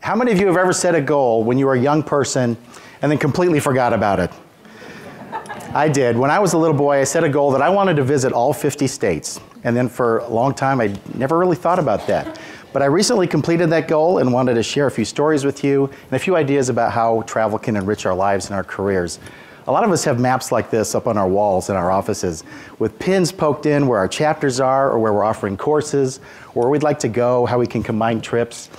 How many of you have ever set a goal when you were a young person and then completely forgot about it? I did. When I was a little boy, I set a goal that I wanted to visit all 50 states. And then for a long time, I never really thought about that. But I recently completed that goal and wanted to share a few stories with you and a few ideas about how travel can enrich our lives and our careers. A lot of us have maps like this up on our walls in our offices with pins poked in where our chapters are or where we're offering courses, or where we'd like to go, how we can combine trips.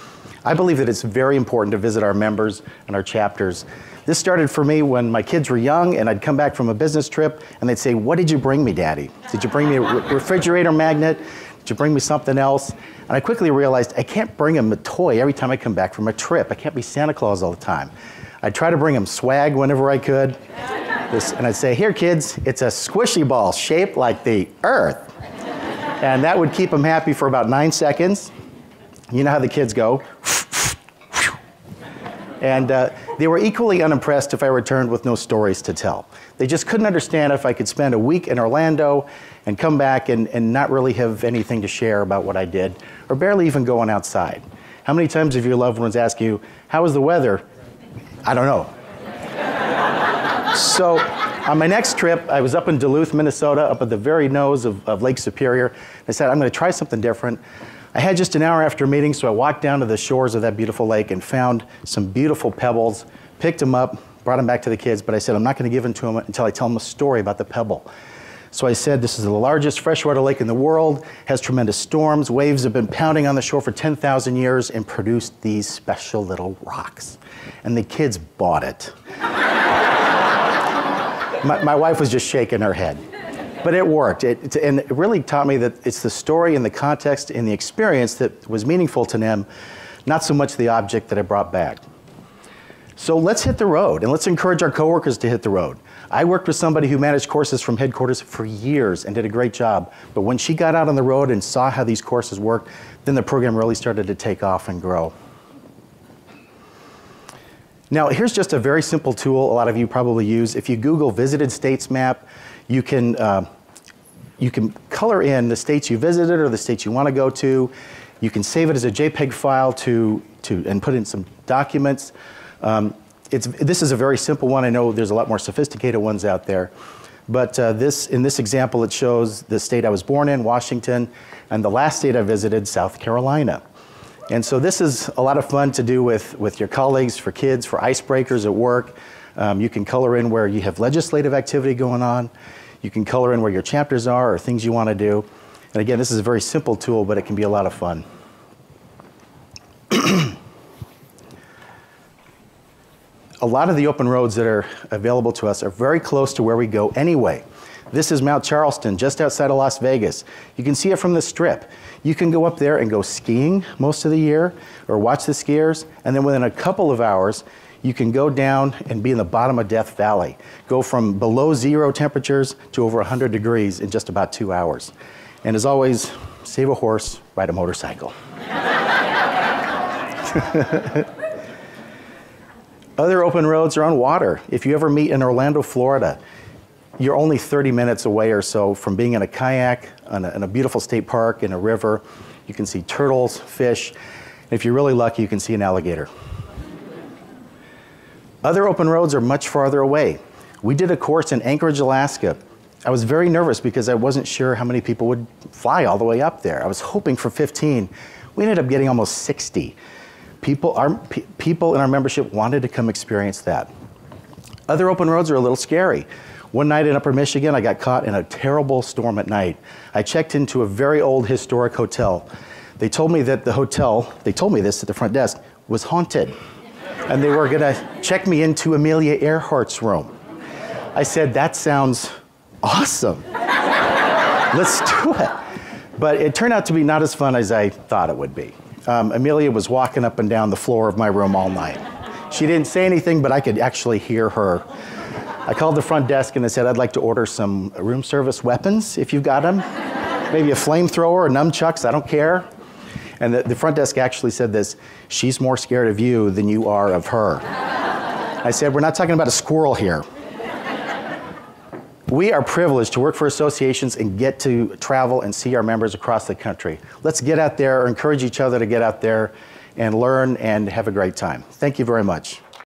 I believe that it's very important to visit our members and our chapters. This started for me when my kids were young and I'd come back from a business trip and they'd say, "What did you bring me, Daddy? Did you bring me a refrigerator magnet? Did you bring me something else?" And I quickly realized I can't bring them a toy every time I come back from a trip. I can't be Santa Claus all the time. I'd try to bring them swag whenever I could. And I'd say, "Here, kids, it's a squishy ball shaped like the earth." And that would keep them happy for about 9 seconds. You know how the kids go. And they were equally unimpressed if I returned with no stories to tell. They just couldn't understand if I could spend a week in Orlando and come back and not really have anything to share about what I did, or barely even going outside. How many times have your loved ones asked you, "How was the weather?" "I don't know." So on my next trip, I was up in Duluth, Minnesota, up at the very nose of Lake Superior. I said, I'm going to try something different. I had just an hour after meeting, so I walked down to the shores of that beautiful lake and found some beautiful pebbles, picked them up, brought them back to the kids, but I said, I'm not going to give them to them until I tell them a story about the pebble. So I said, this is the largest freshwater lake in the world, has tremendous storms, waves have been pounding on the shore for 10,000 years and produced these special little rocks. And the kids bought it. My wife was just shaking her head. But it worked, and it really taught me that it's the story and the context and the experience that was meaningful to them, not so much the object that I brought back. So let's hit the road, and let's encourage our coworkers to hit the road. I worked with somebody who managed courses from headquarters for years and did a great job, but when she got out on the road and saw how these courses worked, then the program really started to take off and grow. Now, here's just a very simple tool a lot of you probably use. If you Google Visited States Map, you can color in the states you visited or the states you want to go to. You can save it as a JPEG file and put in some documents. This is a very simple one. I know there's a lot more sophisticated ones out there. But in this example, it shows the state I was born in, Washington, and the last state I visited, South Carolina. And so this is a lot of fun to do with your colleagues, for kids, for icebreakers at work. You can color in where you have legislative activity going on. You can color in where your chapters are or things you want to do. And again, this is a very simple tool, but it can be a lot of fun. A lot of the open roads that are available to us are very close to where we go anyway. This is Mount Charleston, just outside of Las Vegas. You can see it from the Strip. You can go up there and go skiing most of the year, or watch the skiers, and then within a couple of hours, you can go down and be in the bottom of Death Valley. Go from below 0 temperatures to over 100 degrees in just about 2 hours. And as always, save a horse, ride a motorcycle. Other open roads are on water. If you ever meet in Orlando, Florida, you're only 30 minutes away or so from being in a kayak in a beautiful state park, in a river. You can see turtles, fish, and if you're really lucky, you can see an alligator. Other open roads are much farther away. We did a course in Anchorage, Alaska. I was very nervous because I wasn't sure how many people would fly all the way up there. I was hoping for 15. We ended up getting almost 60. People in our membership wanted to come experience that. Other open roads are a little scary. One night in Upper Michigan, I got caught in a terrible storm at night. I checked into a very old historic hotel. They told me that the hotel, they told me this at the front desk, was haunted. And they were gonna check me into Amelia Earhart's room. I said, that sounds awesome. Let's do it. But it turned out to be not as fun as I thought it would be. Amelia was walking up and down the floor of my room all night. She didn't say anything, but I could actually hear her. I called the front desk and I said, I'd like to order some room service weapons, if you've got them. Maybe a flamethrower or nunchucks, I don't care. And the front desk actually said this, she's more scared of you than you are of her. I said, we're not talking about a squirrel here. We are privileged to work for associations and get to travel and see our members across the country. Let's get out there, or encourage each other to get out there and learn and have a great time. Thank you very much.